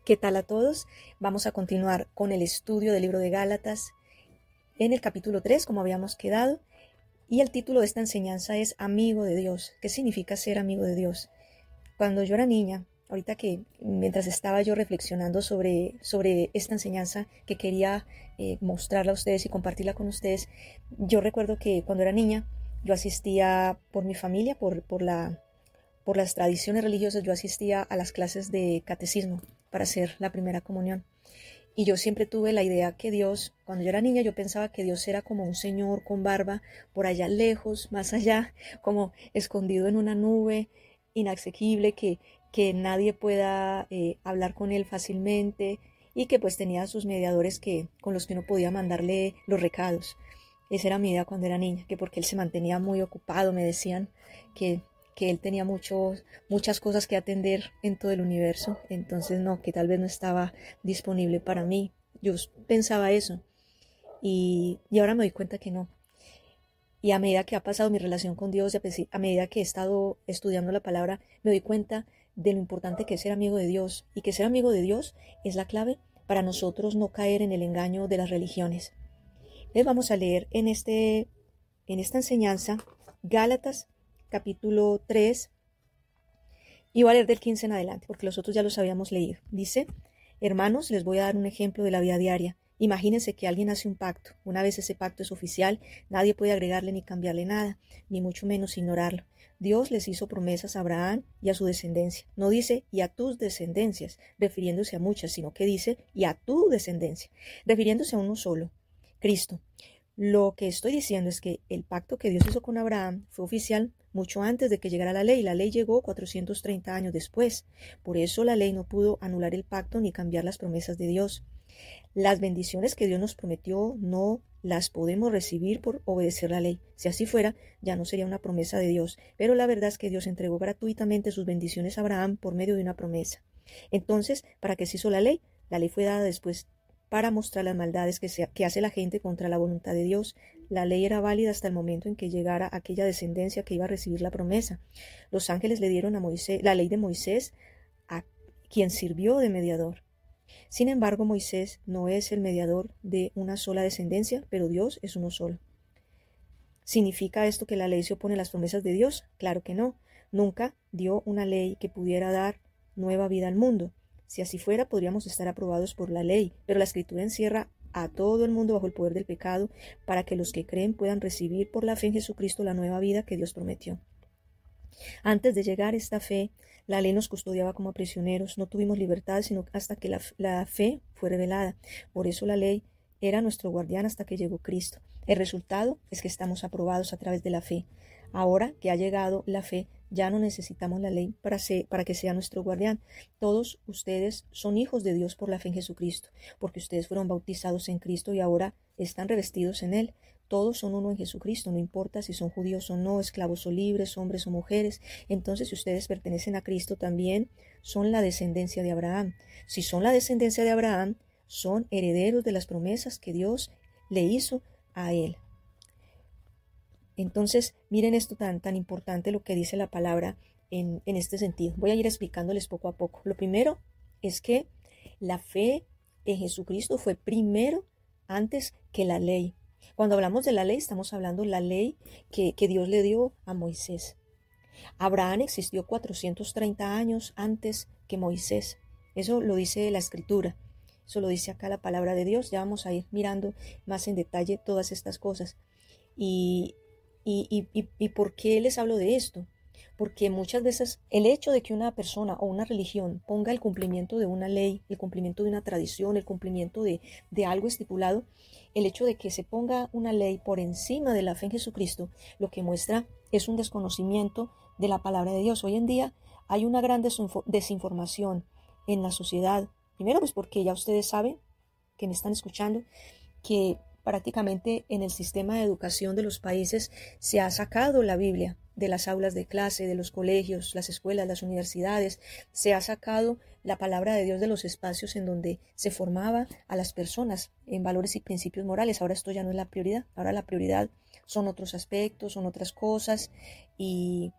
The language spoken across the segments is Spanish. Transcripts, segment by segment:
¿Qué tal a todos? Vamos a continuar con el estudio del libro de Gálatas en el capítulo 3, como habíamos quedado, y el título de esta enseñanza es Amigo de Dios. ¿Qué significa ser amigo de Dios? Cuando yo era niña, ahorita que mientras estaba yo reflexionando sobre esta enseñanza que quería mostrarla a ustedes y compartirla con ustedes, yo recuerdo que cuando era niña yo asistía por mi familia, por las tradiciones religiosas, yo asistía a las clases de catecismo para hacer la primera comunión. Y yo siempre tuve la idea que Dios, cuando yo era niña, yo pensaba que Dios era como un señor con barba por allá lejos, más allá, como escondido en una nube, inaccesible, que nadie pueda hablar con él fácilmente y que pues tenía sus mediadores con los que uno podía mandarle los recados. Esa era mi idea cuando era niña, que porque él se mantenía muy ocupado, me decían que él tenía muchas cosas que atender en todo el universo, entonces no, que tal vez no estaba disponible para mí. Yo pensaba eso y ahora me doy cuenta que no. Y a medida que ha pasado mi relación con Dios, a medida que he estado estudiando la palabra, me doy cuenta de lo importante que es ser amigo de Dios y que ser amigo de Dios es la clave para nosotros no caer en el engaño de las religiones. Les vamos a leer en esta enseñanza Gálatas capítulo 3 y voy a leer del 15 en adelante porque los otros ya los habíamos leído. Dice: hermanos, les voy a dar un ejemplo de la vida diaria. Imagínense que alguien hace un pacto. Una vez ese pacto es oficial, nadie puede agregarle ni cambiarle nada, ni mucho menos ignorarlo. Dios les hizo promesas a Abraham y a su descendencia. No dice y a tus descendencias, refiriéndose a muchas, sino que dice y a tu descendencia, refiriéndose a uno solo, Cristo. Lo que estoy diciendo es que el pacto que Dios hizo con Abraham fue oficial mucho antes de que llegara la ley. La ley llegó 430 años después. Por eso la ley no pudo anular el pacto ni cambiar las promesas de Dios. Las bendiciones que Dios nos prometió no las podemos recibir por obedecer la ley. Si así fuera, ya no sería una promesa de Dios. Pero la verdad es que Dios entregó gratuitamente sus bendiciones a Abraham por medio de una promesa. Entonces, ¿para qué se hizo la ley? La ley fue dada después para mostrar las maldades que hace la gente contra la voluntad de Dios. La ley era válida hasta el momento en que llegara aquella descendencia que iba a recibir la promesa. Los ángeles le dieron a Moisés la ley de Moisés, a quien sirvió de mediador. Sin embargo, Moisés no es el mediador de una sola descendencia, pero Dios es uno solo. ¿Significa esto que la ley se opone a las promesas de Dios? Claro que no. Nunca dio una ley que pudiera dar nueva vida al mundo. Si así fuera, podríamos estar aprobados por la ley, pero la Escritura encierra a todo el mundo bajo el poder del pecado para que los que creen puedan recibir por la fe en Jesucristo la nueva vida que Dios prometió. Antes de llegar a esta fe, la ley nos custodiaba como prisioneros. No tuvimos libertad sino hasta que la fe fue revelada. Por eso la ley era nuestro guardián hasta que llegó Cristo. El resultado es que estamos aprobados a través de la fe. Ahora que ha llegado la fe, ya no necesitamos la ley para que sea nuestro guardián. Todos ustedes son hijos de Dios por la fe en Jesucristo, porque ustedes fueron bautizados en Cristo y ahora están revestidos en Él. Todos son uno en Jesucristo, no importa si son judíos o no, esclavos o libres, hombres o mujeres. Entonces, si ustedes pertenecen a Cristo, también son la descendencia de Abraham. Si son la descendencia de Abraham, son herederos de las promesas que Dios le hizo a él. Entonces, miren esto tan importante lo que dice la palabra en este sentido. Voy a ir explicándoles poco a poco. Lo primero es que la fe en Jesucristo fue primero antes que la ley. Cuando hablamos de la ley, estamos hablando de la ley que Dios le dio a Moisés. Abraham existió 430 años antes que Moisés. Eso lo dice la Escritura. Eso lo dice acá la palabra de Dios. Ya vamos a ir mirando más en detalle todas estas cosas. ¿Y por qué les hablo de esto? Porque muchas veces el hecho de que una persona o una religión ponga el cumplimiento de una ley, el cumplimiento de una tradición, el cumplimiento de algo estipulado, el hecho de que se ponga una ley por encima de la fe en Jesucristo, lo que muestra es un desconocimiento de la palabra de Dios. Hoy en día hay una gran desinformación en la sociedad. Primero, pues porque ya ustedes saben, que me están escuchando, que prácticamente en el sistema de educación de los países se ha sacado la Biblia de las aulas de clase, de los colegios, las escuelas, las universidades. Se ha sacado la palabra de Dios de los espacios en donde se formaba a las personas en valores y principios morales. Ahora esto ya no es la prioridad. Ahora la prioridad son otros aspectos, son otras cosas y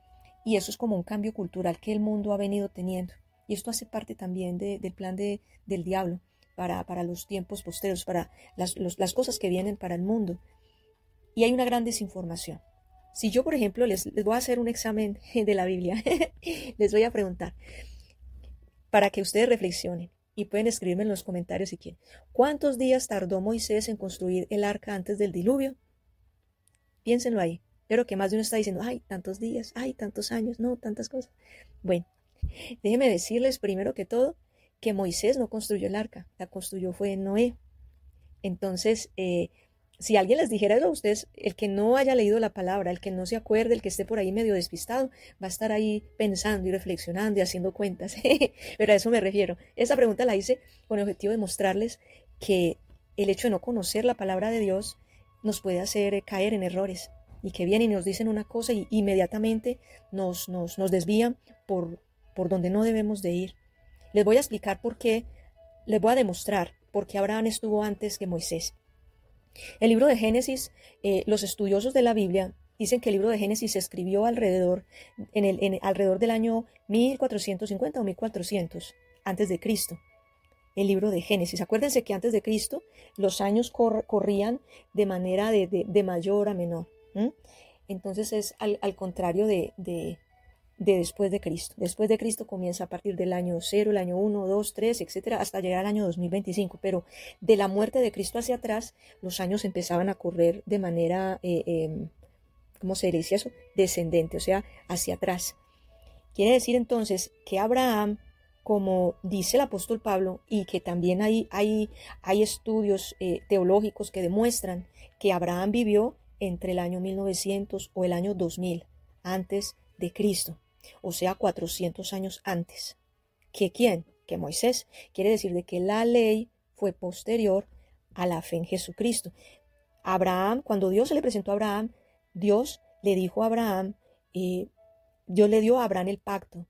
eso es como un cambio cultural que el mundo ha venido teniendo. Y esto hace parte también del plan del diablo para los tiempos posteriores, para las cosas que vienen para el mundo. Y hay una gran desinformación. Si yo, por ejemplo, les voy a hacer un examen de la Biblia, les voy a preguntar, para que ustedes reflexionen, y pueden escribirme en los comentarios si quieren. ¿Cuántos días tardó Moisés en construir el arca antes del diluvio? Piénsenlo ahí. Pero que más de uno está diciendo, ay, tantos días, ay, tantos años, no, tantas cosas. Bueno, déjenme decirles primero que todo que Moisés no construyó el arca, la construyó fue Noé. Entonces, si alguien les dijera eso a ustedes, el que no haya leído la palabra, el que no se acuerde, el que esté por ahí medio despistado, va a estar ahí pensando y reflexionando y haciendo cuentas. Pero a eso me refiero. Esa pregunta la hice con el objetivo de mostrarles que el hecho de no conocer la palabra de Dios nos puede hacer caer en errores, y que vienen y nos dicen una cosa y inmediatamente nos desvían por donde no debemos de ir. Les voy a explicar por qué, les voy a demostrar por qué Abraham estuvo antes que Moisés. El libro de Génesis, los estudiosos de la Biblia dicen que el libro de Génesis se escribió alrededor del año 1450 o 1400 antes de Cristo. El libro de Génesis. Acuérdense que antes de Cristo los años corrían de manera de mayor a menor. Entonces es al contrario de después de Cristo. Después de Cristo comienza a partir del año 0, el año 1, 2, 3, etcétera, hasta llegar al año 2025. Pero de la muerte de Cristo hacia atrás, los años empezaban a correr de manera, ¿cómo se dice eso? Descendente, o sea, hacia atrás. Quiere decir entonces que Abraham, como dice el apóstol Pablo, y que también hay estudios teológicos que demuestran que Abraham vivió entre el año 1900 o el año 2000 antes de Cristo, o sea, 400 años antes. ¿Que quién? Que Moisés. Quiere decir de que la ley fue posterior a la fe en Jesucristo. Abraham, cuando Dios se le presentó a Abraham, Dios le dijo a Abraham, Dios le dio a Abraham el pacto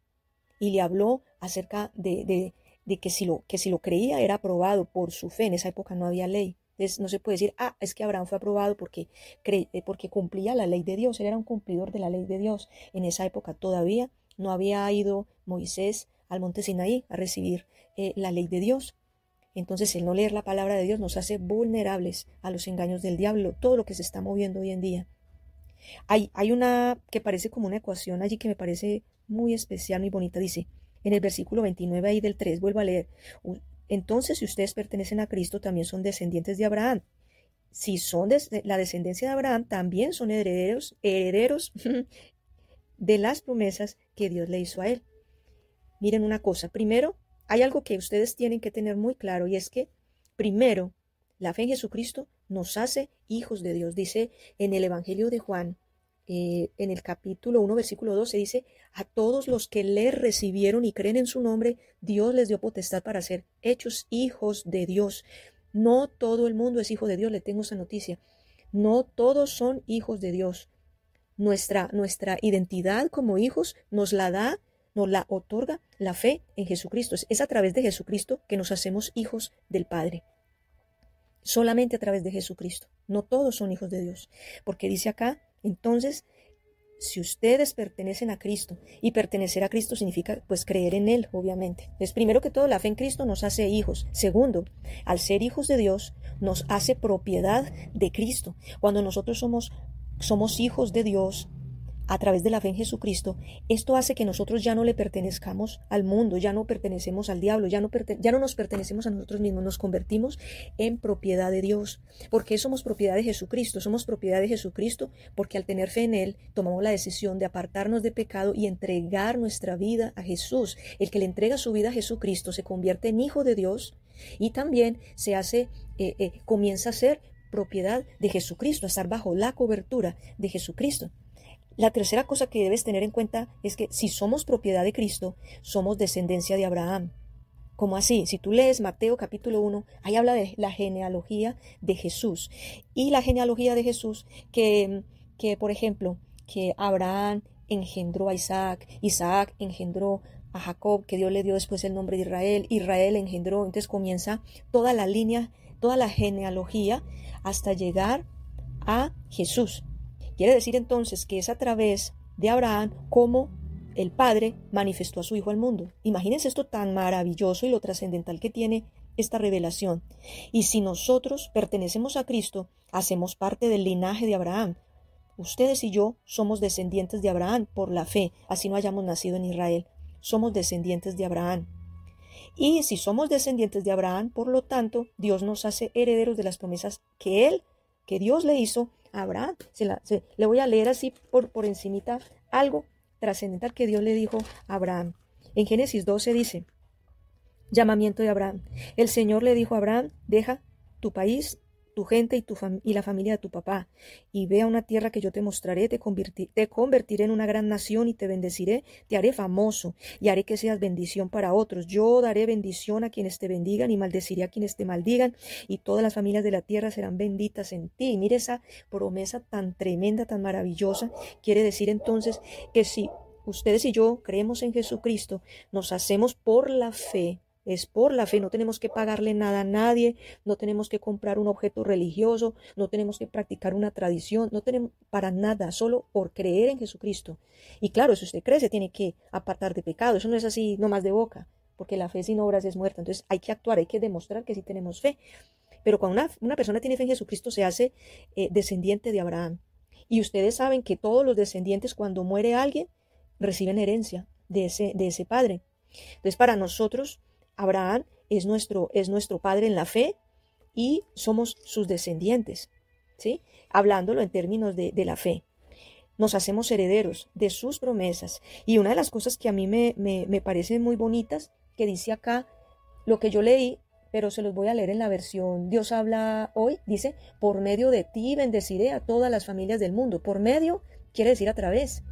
y le habló acerca de que si lo creía era aprobado por su fe. En esa época no había ley. Entonces no se puede decir, es que Abraham fue aprobado porque cumplía la ley de Dios. Él era un cumplidor de la ley de Dios. En esa época todavía no había ido Moisés al monte Sinaí a recibir la ley de Dios. Entonces el no leer la palabra de Dios nos hace vulnerables a los engaños del diablo, todo lo que se está moviendo hoy en día. Hay una que parece como una ecuación allí que me parece muy especial, muy bonita. Dice, en el versículo 29 ahí del 3, vuelvo a leer. Entonces, si ustedes pertenecen a Cristo, también son descendientes de Abraham. Si son la descendencia de Abraham, también son herederos de las promesas que Dios le hizo a él. Miren una cosa. Primero, hay algo que ustedes tienen que tener muy claro, y es que, primero, la fe en Jesucristo nos hace hijos de Dios. Dice en el Evangelio de Juan, en el capítulo 1, versículo 12, dice, a todos los que le recibieron y creen en su nombre, Dios les dio potestad para ser hechos hijos de Dios. No todo el mundo es hijo de Dios, le tengo esa noticia. No todos son hijos de Dios. Nuestra identidad como hijos nos la otorga la fe en Jesucristo. Es a través de Jesucristo que nos hacemos hijos del Padre. Solamente a través de Jesucristo. No todos son hijos de Dios. Porque dice acá, entonces, si ustedes pertenecen a Cristo, y pertenecer a Cristo significa pues creer en Él, obviamente. Entonces, primero que todo, la fe en Cristo nos hace hijos. Segundo, al ser hijos de Dios, nos hace propiedad de Cristo. Cuando nosotros somos hijos de Dios, a través de la fe en Jesucristo, esto hace que nosotros ya no le pertenezcamos al mundo, ya no pertenecemos al diablo, ya no nos pertenecemos a nosotros mismos, nos convertimos en propiedad de Dios. ¿Por qué somos propiedad de Jesucristo? Somos propiedad de Jesucristo porque al tener fe en Él, tomamos la decisión de apartarnos de pecado y entregar nuestra vida a Jesús. El que le entrega su vida a Jesucristo se convierte en hijo de Dios y también comienza a ser propiedad de Jesucristo, a estar bajo la cobertura de Jesucristo. La tercera cosa que debes tener en cuenta es que si somos propiedad de Cristo, somos descendencia de Abraham. ¿Cómo así? Si tú lees Mateo capítulo 1, ahí habla de la genealogía de Jesús. Y la genealogía de Jesús, que por ejemplo, que Abraham engendró a Isaac, Isaac engendró a Jacob, que Dios le dio después el nombre de Israel, Israel engendró, entonces comienza toda la línea, toda la genealogía hasta llegar a Jesús. Quiere decir entonces que es a través de Abraham como el Padre manifestó a su Hijo al mundo. Imagínense esto tan maravilloso y lo trascendental que tiene esta revelación. Y si nosotros pertenecemos a Cristo, hacemos parte del linaje de Abraham. Ustedes y yo somos descendientes de Abraham por la fe, así no hayamos nacido en Israel. Somos descendientes de Abraham. Y si somos descendientes de Abraham, por lo tanto, Dios nos hace herederos de las promesas que Dios le hizo a Abraham. Le voy a leer así por encimita algo trascendental que Dios le dijo a Abraham. En Génesis 12 dice, llamamiento de Abraham. El Señor le dijo a Abraham, deja tu país, tu gente y la familia de tu papá, y ve a una tierra que yo te mostraré, te convertiré en una gran nación y te bendeciré, te haré famoso y haré que seas bendición para otros. Yo daré bendición a quienes te bendigan y maldeciré a quienes te maldigan, y todas las familias de la tierra serán benditas en ti. Y mire esa promesa tan tremenda, tan maravillosa. Quiere decir entonces que si ustedes y yo creemos en Jesucristo, nos hacemos por la fe. Es por la fe, no tenemos que pagarle nada a nadie, no tenemos que comprar un objeto religioso, no tenemos que practicar una tradición, no tenemos para nada, solo por creer en Jesucristo. Y claro, si usted cree, se tiene que apartar de pecado, eso no es así nomás de boca, porque la fe sin obras es muerta, entonces hay que actuar, hay que demostrar que sí tenemos fe. Pero cuando una persona tiene fe en Jesucristo, se hace descendiente de Abraham. Y ustedes saben que todos los descendientes, cuando muere alguien, reciben herencia de ese padre. Entonces, para nosotros, Abraham es nuestro padre en la fe y somos sus descendientes, ¿sí? Hablándolo en términos de la fe. Nos hacemos herederos de sus promesas. Y una de las cosas que a mí me parecen muy bonitas, que dice acá, lo que yo leí, pero se los voy a leer en la versión Dios habla hoy, dice, por medio de ti bendeciré a todas las familias del mundo. Por medio quiere decir a través.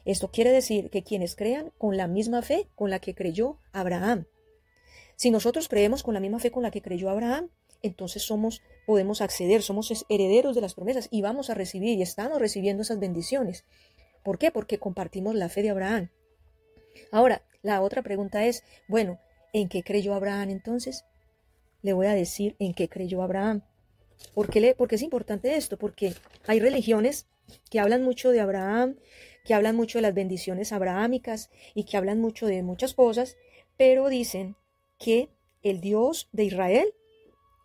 Esto quiere decir que quienes crean con la misma fe con la que creyó Abraham. Si nosotros creemos con la misma fe con la que creyó Abraham, entonces podemos acceder, somos herederos de las promesas y vamos a recibir y estamos recibiendo esas bendiciones. ¿Por qué? Porque compartimos la fe de Abraham. Ahora, la otra pregunta es, bueno, ¿en qué creyó Abraham entonces? Le voy a decir en qué creyó Abraham. ¿Por qué es importante esto? Porque hay religiones que hablan mucho de Abraham, que hablan mucho de las bendiciones abrahámicas y que hablan mucho de muchas cosas, pero dicen que el Dios de Israel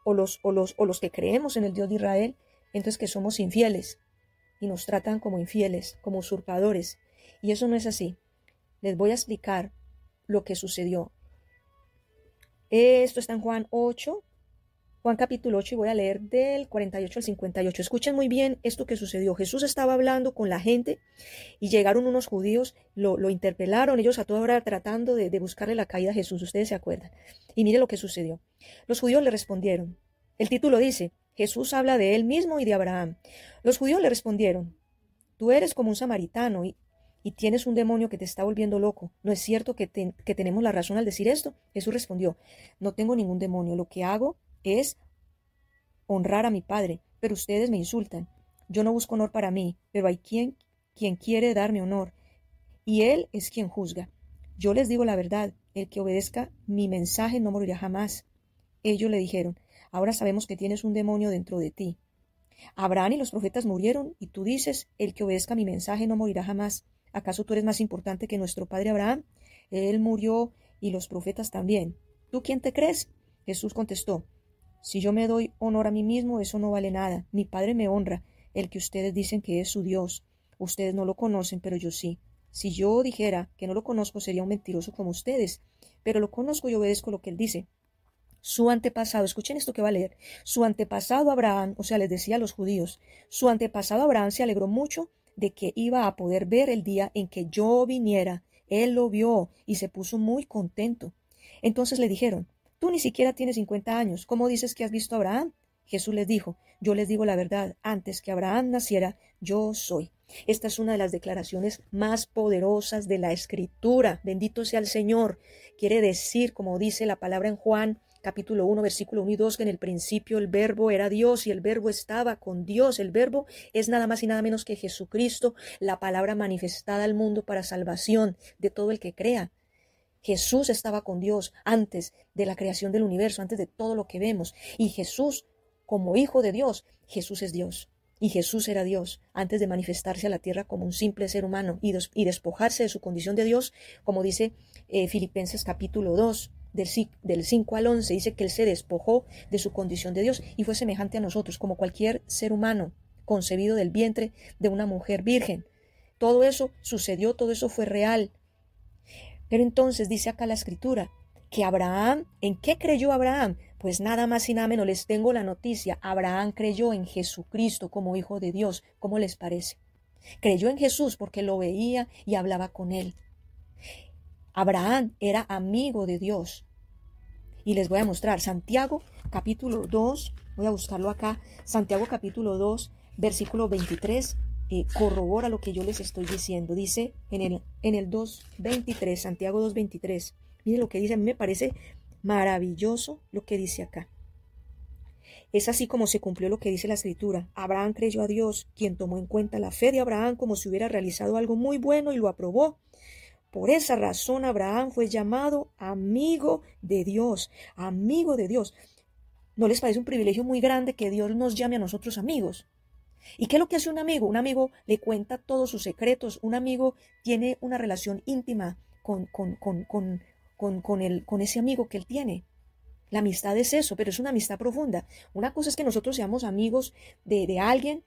o los que creemos en el Dios de Israel, entonces que somos infieles y nos tratan como infieles, como usurpadores. Y eso no es así. Les voy a explicar lo que sucedió. Esto está en Juan capítulo 8, y voy a leer del 48 al 58. Escuchen muy bien esto que sucedió. Jesús estaba hablando con la gente y llegaron unos judíos, lo interpelaron, ellos a toda hora tratando de buscarle la caída a Jesús, ustedes se acuerdan. Y mire lo que sucedió. Los judíos le respondieron. El título dice, Jesús habla de él mismo y de Abraham. Los judíos le respondieron, tú eres como un samaritano y tienes un demonio que te está volviendo loco. ¿No es cierto que tenemos la razón al decir esto? Jesús respondió, no tengo ningún demonio, lo que hago es honrar a mi Padre, pero ustedes me insultan. Yo no busco honor para mí, pero hay quien quiere darme honor, y Él es quien juzga. Yo les digo la verdad, el que obedezca mi mensaje no morirá jamás. Ellos le dijeron, ahora sabemos que tienes un demonio dentro de ti. Abraham y los profetas murieron, y tú dices, el que obedezca mi mensaje no morirá jamás. ¿Acaso tú eres más importante que nuestro padre Abraham? Él murió y los profetas también. ¿Tú quién te crees? Jesús contestó, si yo me doy honor a mí mismo, eso no vale nada. Mi Padre me honra, el que ustedes dicen que es su Dios. Ustedes no lo conocen, pero yo sí. Si yo dijera que no lo conozco, sería un mentiroso como ustedes. Pero lo conozco y obedezco lo que él dice. Su antepasado, escuchen esto que va a leer. Su antepasado Abraham, o sea, les decía a los judíos, su antepasado Abraham se alegró mucho de que iba a poder ver el día en que yo viniera. Él lo vio y se puso muy contento. Entonces le dijeron, tú ni siquiera tienes 50 años. ¿Cómo dices que has visto a Abraham? Jesús les dijo, yo les digo la verdad, antes que Abraham naciera, yo soy. Esta es una de las declaraciones más poderosas de la Escritura. Bendito sea el Señor. Quiere decir, como dice la palabra en Juan, capítulo 1, versículo 1 y 2, que en el principio el Verbo era Dios y el Verbo estaba con Dios. El Verbo es nada más y nada menos que Jesucristo, la palabra manifestada al mundo para salvación de todo el que crea. Jesús estaba con Dios antes de la creación del universo, antes de todo lo que vemos. Y Jesús, como Hijo de Dios, Jesús es Dios. y Jesús era Dios antes de manifestarse a la tierra como un simple ser humano y despojarse de su condición de Dios, como dice Filipenses capítulo 2, del 5 al 11, dice que Él se despojó de su condición de Dios y fue semejante a nosotros, como cualquier ser humano, concebido del vientre de una mujer virgen. Todo eso sucedió, todo eso fue real. Pero entonces dice acá la Escritura, que Abraham, ¿en qué creyó Abraham? Pues nada más y nada menos, les tengo la noticia, Abraham creyó en Jesucristo como Hijo de Dios. ¿Cómo les parece? Creyó en Jesús porque lo veía y hablaba con él. Abraham era amigo de Dios. Y les voy a mostrar, Santiago capítulo 2, voy a buscarlo acá, Santiago capítulo 2, versículo 23, corrobora lo que yo les estoy diciendo. Dice en el 2.23, Santiago 2.23, miren lo que dice, a mí me parece maravilloso lo que dice acá. Es así como se cumplió lo que dice la Escritura. Abraham creyó a Dios, quien tomó en cuenta la fe de Abraham como si hubiera realizado algo muy bueno y lo aprobó. Por esa razón Abraham fue llamado amigo de Dios, amigo de Dios. ¿No les parece un privilegio muy grande que Dios nos llame a nosotros amigos? ¿Y qué es lo que hace un amigo? Un amigo le cuenta todos sus secretos, un amigo tiene una relación íntima con ese amigo que él tiene. La amistad es eso, pero es una amistad profunda. Una cosa es que nosotros seamos amigos de alguien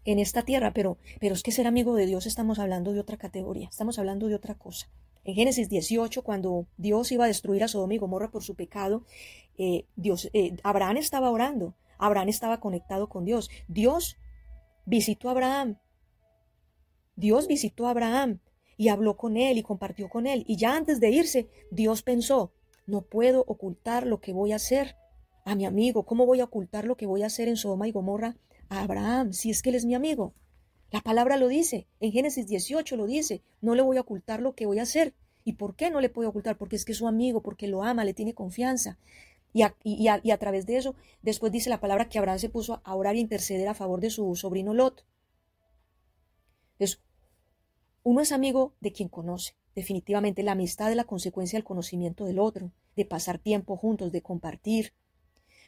en esta tierra, pero es que ser amigo de Dios estamos hablando de otra categoría, estamos hablando de otra cosa. En Génesis 18, cuando Dios iba a destruir a Sodoma y Gomorra por su pecado, Abraham estaba orando, Abraham estaba conectado con Dios. Dios visitó a Abraham, Dios visitó a Abraham y habló con él y compartió con él. Y ya antes de irse, Dios pensó, no puedo ocultar lo que voy a hacer a mi amigo. ¿Cómo voy a ocultar lo que voy a hacer en Sodoma y Gomorra a Abraham, si es que él es mi amigo? La palabra lo dice, en Génesis 18 lo dice, no le voy a ocultar lo que voy a hacer. ¿Y por qué no le puedo ocultar? Porque es que es su amigo, porque lo ama, le tiene confianza. Y a través de eso, después dice la palabra que Abraham se puso a orar y interceder a favor de su sobrino Lot. Entonces, uno es amigo de quien conoce. Definitivamente la amistad es la consecuencia del conocimiento del otro, de pasar tiempo juntos, de compartir.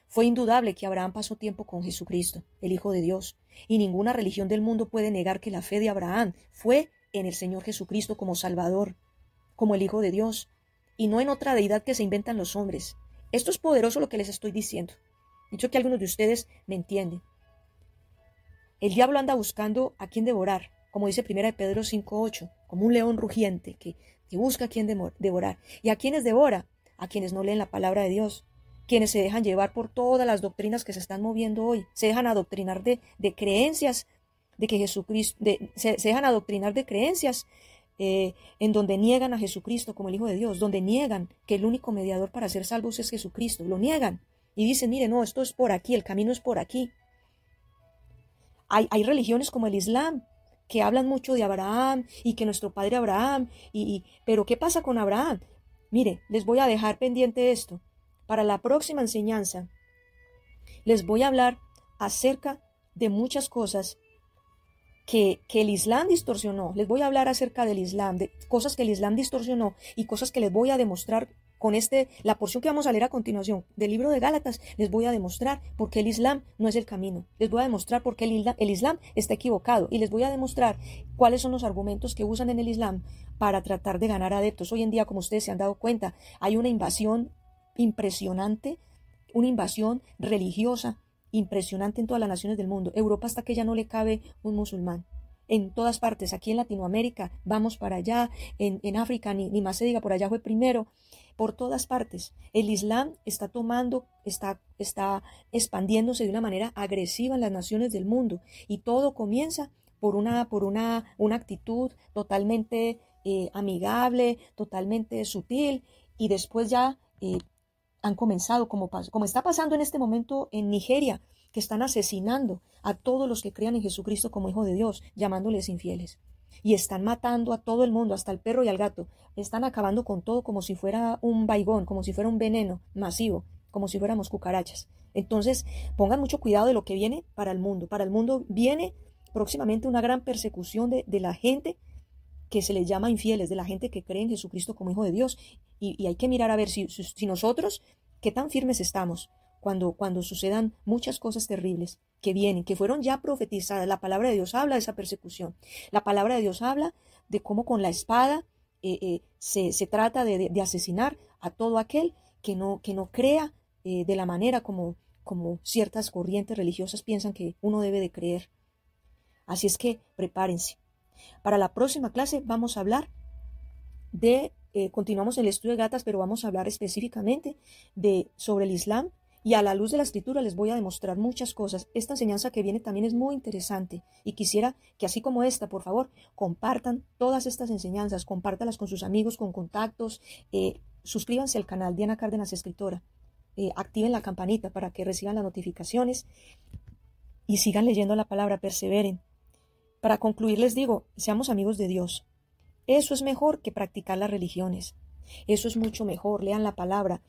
Fue indudable que Abraham pasó tiempo con Jesucristo, el Hijo de Dios, y ninguna religión del mundo puede negar que la fe de Abraham fue en el Señor Jesucristo como Salvador, como el Hijo de Dios, y no en otra deidad que se inventan los hombres. Esto es poderoso lo que les estoy diciendo. Dicho que algunos de ustedes me entienden. El diablo anda buscando a quien devorar, como dice 1 Pedro 5:8, como un león rugiente que busca a quien devorar. ¿Y a quienes devora? A quienes no leen la palabra de Dios, quienes se dejan llevar por todas las doctrinas que se están moviendo hoy, se dejan adoctrinar de creencias de que Jesucristo, se dejan adoctrinar de creencias en donde niegan a Jesucristo como el Hijo de Dios, donde niegan que el único mediador para ser salvos es Jesucristo, lo niegan y dicen, mire, no, esto es por aquí, el camino es por aquí. Hay religiones como el Islam que hablan mucho de Abraham y que nuestro padre Abraham, pero ¿qué pasa con Abraham? Mire, les voy a dejar pendiente esto. Para la próxima enseñanza les voy a hablar acerca de muchas cosas que el Islam distorsionó. Les voy a hablar acerca del Islam, de cosas que el Islam distorsionó y cosas que les voy a demostrar con la porción que vamos a leer a continuación del libro de Gálatas. Les voy a demostrar por qué el Islam no es el camino. Les voy a demostrar por qué el Islam está equivocado y les voy a demostrar cuáles son los argumentos que usan en el Islam para tratar de ganar adeptos. Hoy en día, como ustedes se han dado cuenta, hay una invasión impresionante, una invasión religiosa impresionante en todas las naciones del mundo. Europa hasta que ya no le cabe un musulmán. En todas partes, aquí en Latinoamérica, vamos para allá, en África, ni más se diga, por allá fue primero, por todas partes. El Islam está expandiéndose de una manera agresiva en las naciones del mundo y todo comienza por una actitud totalmente amigable, totalmente sutil y después ya han comenzado, como está pasando en este momento en Nigeria, que están asesinando a todos los que crean en Jesucristo como Hijo de Dios, llamándoles infieles. Y están matando a todo el mundo, hasta el perro y al gato. Están acabando con todo como si fuera un vaigón, como si fuera un veneno masivo, como si fuéramos cucarachas. Entonces, pongan mucho cuidado de lo que viene para el mundo. Para el mundo viene próximamente una gran persecución de la gente que se les llama infieles, de la gente que cree en Jesucristo como Hijo de Dios. Y hay que mirar a ver si nosotros, qué tan firmes estamos, cuando sucedan muchas cosas terribles que vienen, que fueron ya profetizadas. La palabra de Dios habla de esa persecución. La palabra de Dios habla de cómo con la espada se trata de asesinar a todo aquel que no crea de la manera como ciertas corrientes religiosas piensan que uno debe de creer. Así es que prepárense. Para la próxima clase vamos a hablar continuamos el estudio de Gálatas, pero vamos a hablar específicamente sobre el Islam, y a la luz de la escritura les voy a demostrar muchas cosas. Esta enseñanza que viene también es muy interesante y quisiera que así como esta, por favor, compartan todas estas enseñanzas, compártalas con sus amigos, con contactos, suscríbanse al canal Diana Cárdenas Escritora, activen la campanita para que reciban las notificaciones y sigan leyendo la palabra, perseveren. Para concluir les digo, seamos amigos de Dios. Eso es mejor que practicar las religiones. Eso es mucho mejor. Lean la palabra.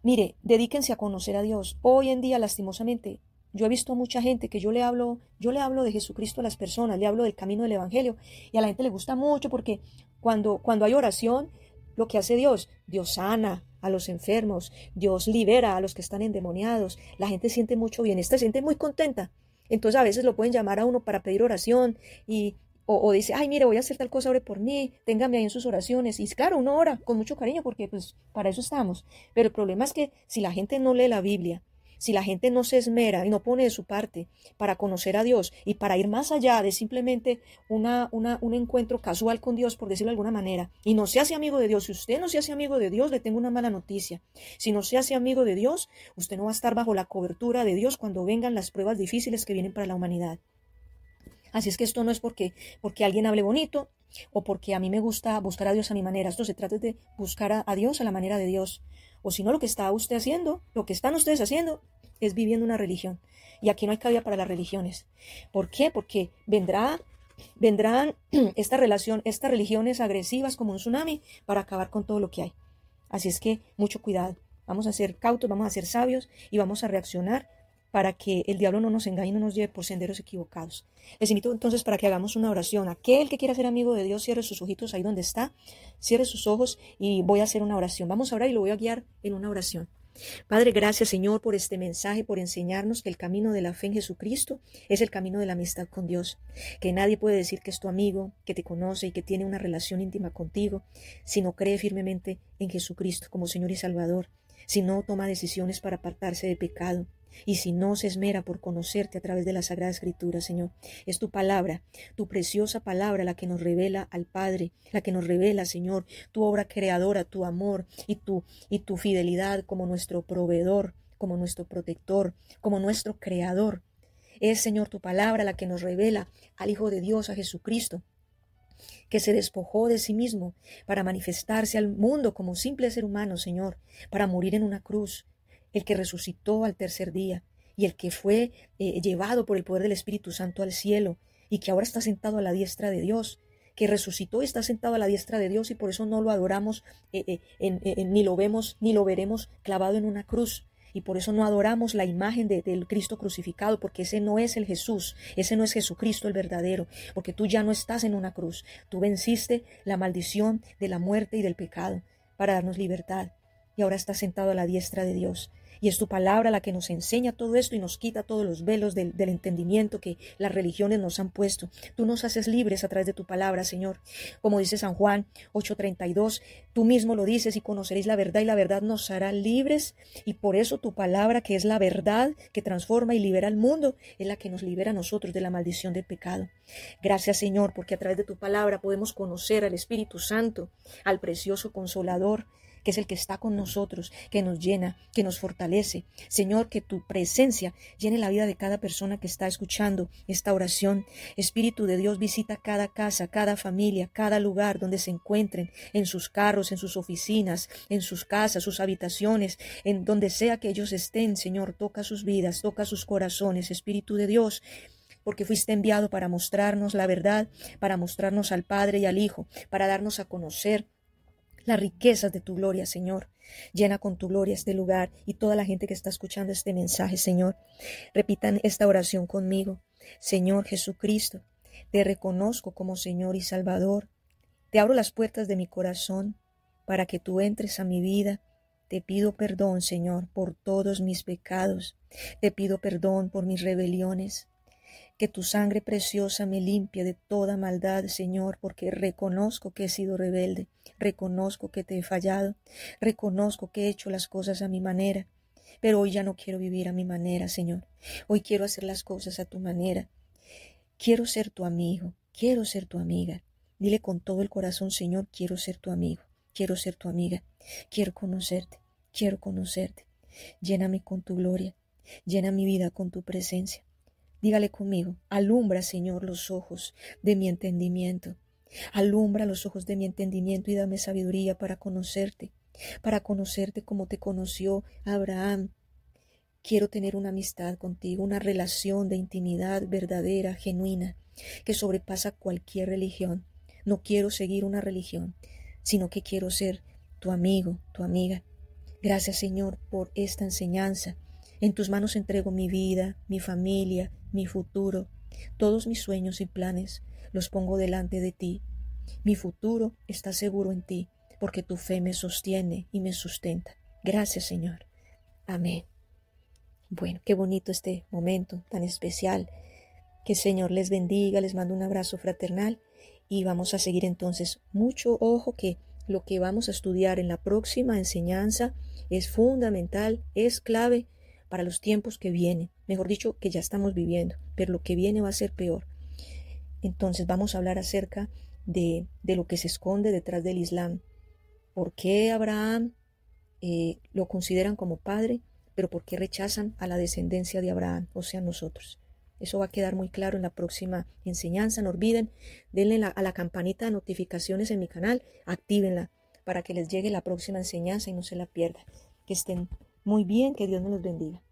Mire, dedíquense a conocer a Dios. Hoy en día, lastimosamente, yo he visto a mucha gente que yo le hablo de Jesucristo a las personas, le hablo del camino del Evangelio, y a la gente le gusta mucho porque cuando hay oración, lo que hace Dios sana a los enfermos, Dios libera a los que están endemoniados, la gente siente mucho bienestar, se siente muy contenta. Entonces a veces lo pueden llamar a uno para pedir oración o dice, ay, mire, voy a hacer tal cosa, ore por mí, téngame ahí en sus oraciones. Y claro, uno ora con mucho cariño porque pues para eso estamos. Pero el problema es que si la gente no lee la Biblia, si la gente no se esmera y no pone de su parte para conocer a Dios y para ir más allá de simplemente un encuentro casual con Dios, por decirlo de alguna manera, y no se hace amigo de Dios, si usted no se hace amigo de Dios, le tengo una mala noticia. Si no se hace amigo de Dios, usted no va a estar bajo la cobertura de Dios cuando vengan las pruebas difíciles que vienen para la humanidad. Así es que esto no es porque alguien hable bonito o porque a mí me gusta buscar a Dios a mi manera. Esto se trata de buscar a Dios a la manera de Dios. O si no, lo que está usted haciendo, lo que están ustedes haciendo es viviendo una religión. Y aquí no hay cabida para las religiones. ¿Por qué? Porque vendrán estas religiones agresivas como un tsunami para acabar con todo lo que hay. Así es que mucho cuidado. Vamos a ser cautos, vamos a ser sabios y vamos a reaccionar para que el diablo no nos engañe y no nos lleve por senderos equivocados. Les invito entonces para que hagamos una oración. Aquel que quiera ser amigo de Dios, cierre sus ojitos ahí donde está, cierre sus ojos y voy a hacer una oración. Vamos a orar y lo voy a guiar en una oración. Padre, gracias Señor por este mensaje, por enseñarnos que el camino de la fe en Jesucristo es el camino de la amistad con Dios, que nadie puede decir que es tu amigo, que te conoce y que tiene una relación íntima contigo, si no cree firmemente en Jesucristo como Señor y Salvador, si no toma decisiones para apartarse de pecado, y si no se esmera por conocerte a través de la Sagrada Escritura, Señor. Es tu palabra, tu preciosa palabra, la que nos revela al Padre, la que nos revela, Señor, tu obra creadora, tu amor y tu fidelidad como nuestro proveedor, como nuestro protector, como nuestro creador. Es, Señor, tu palabra la que nos revela al Hijo de Dios, a Jesucristo, que se despojó de sí mismo para manifestarse al mundo como simple ser humano, Señor, para morir en una cruz, el que resucitó al tercer día y el que fue llevado por el poder del Espíritu Santo al cielo y que ahora está sentado a la diestra de Dios, que resucitó y está sentado a la diestra de Dios y por eso no lo adoramos, ni lo vemos, ni lo veremos clavado en una cruz. Y por eso no adoramos la imagen del Cristo crucificado, porque ese no es el Jesús, ese no es Jesucristo el verdadero, porque tú ya no estás en una cruz, tú venciste la maldición de la muerte y del pecado para darnos libertad y ahora estás sentado a la diestra de Dios. Y es tu palabra la que nos enseña todo esto y nos quita todos los velos del entendimiento que las religiones nos han puesto. Tú nos haces libres a través de tu palabra, Señor. Como dice San Juan 8:32, tú mismo lo dices y conoceréis la verdad y la verdad nos hará libres. Y por eso tu palabra, que es la verdad, que transforma y libera al mundo, es la que nos libera a nosotros de la maldición del pecado. Gracias, Señor, porque a través de tu palabra podemos conocer al Espíritu Santo, al precioso Consolador, que es el que está con nosotros, que nos llena, que nos fortalece. Señor, que tu presencia llene la vida de cada persona que está escuchando esta oración. Espíritu de Dios, visita cada casa, cada familia, cada lugar donde se encuentren, en sus carros, en sus oficinas, en sus casas, sus habitaciones, en donde sea que ellos estén. Señor, toca sus vidas, toca sus corazones, Espíritu de Dios, porque fuiste enviado para mostrarnos la verdad, para mostrarnos al Padre y al Hijo, para darnos a conocer las riquezas de tu gloria, Señor. Llena con tu gloria este lugar y toda la gente que está escuchando este mensaje, Señor. Repitan esta oración conmigo. Señor Jesucristo, te reconozco como Señor y Salvador. Te abro las puertas de mi corazón para que tú entres a mi vida Te pido perdón, Señor, por todos mis pecados. Te pido perdón por mis rebeliones. Que tu sangre preciosa me limpie de toda maldad, Señor, porque reconozco que he sido rebelde, reconozco que te he fallado, reconozco que he hecho las cosas a mi manera, pero hoy ya no quiero vivir a mi manera, Señor. Hoy quiero hacer las cosas a tu manera. Quiero ser tu amigo, quiero ser tu amiga. Dile con todo el corazón, Señor, quiero ser tu amigo, quiero ser tu amiga, quiero conocerte, quiero conocerte. Lléname con tu gloria, llena mi vida con tu presencia. Dígale conmigo, alumbra, Señor, los ojos de mi entendimiento. Alumbra los ojos de mi entendimiento y dame sabiduría para conocerte como te conoció Abraham. Quiero tener una amistad contigo, una relación de intimidad verdadera, genuina, que sobrepasa cualquier religión. No quiero seguir una religión, sino que quiero ser tu amigo, tu amiga. Gracias, Señor, por esta enseñanza. En tus manos entrego mi vida, mi familia, mi futuro, todos mis sueños y planes los pongo delante de ti. Mi futuro está seguro en ti, porque tu fe me sostiene y me sustenta. Gracias, Señor. Amén. Bueno, qué bonito este momento tan especial. Que el Señor les bendiga, les mando un abrazo fraternal y vamos a seguir entonces. Mucho ojo que lo que vamos a estudiar en la próxima enseñanza es fundamental, es clave para los tiempos que vienen. Mejor dicho, que ya estamos viviendo, pero lo que viene va a ser peor. Entonces vamos a hablar acerca de lo que se esconde detrás del Islam. ¿Por qué Abraham lo consideran como padre? Pero ¿por qué rechazan a la descendencia de Abraham, o sea, nosotros? Eso va a quedar muy claro en la próxima enseñanza. No olviden, denle a la campanita de notificaciones en mi canal, actívenla para que les llegue la próxima enseñanza y no se la pierdan. Que estén muy bien, que Dios me los bendiga.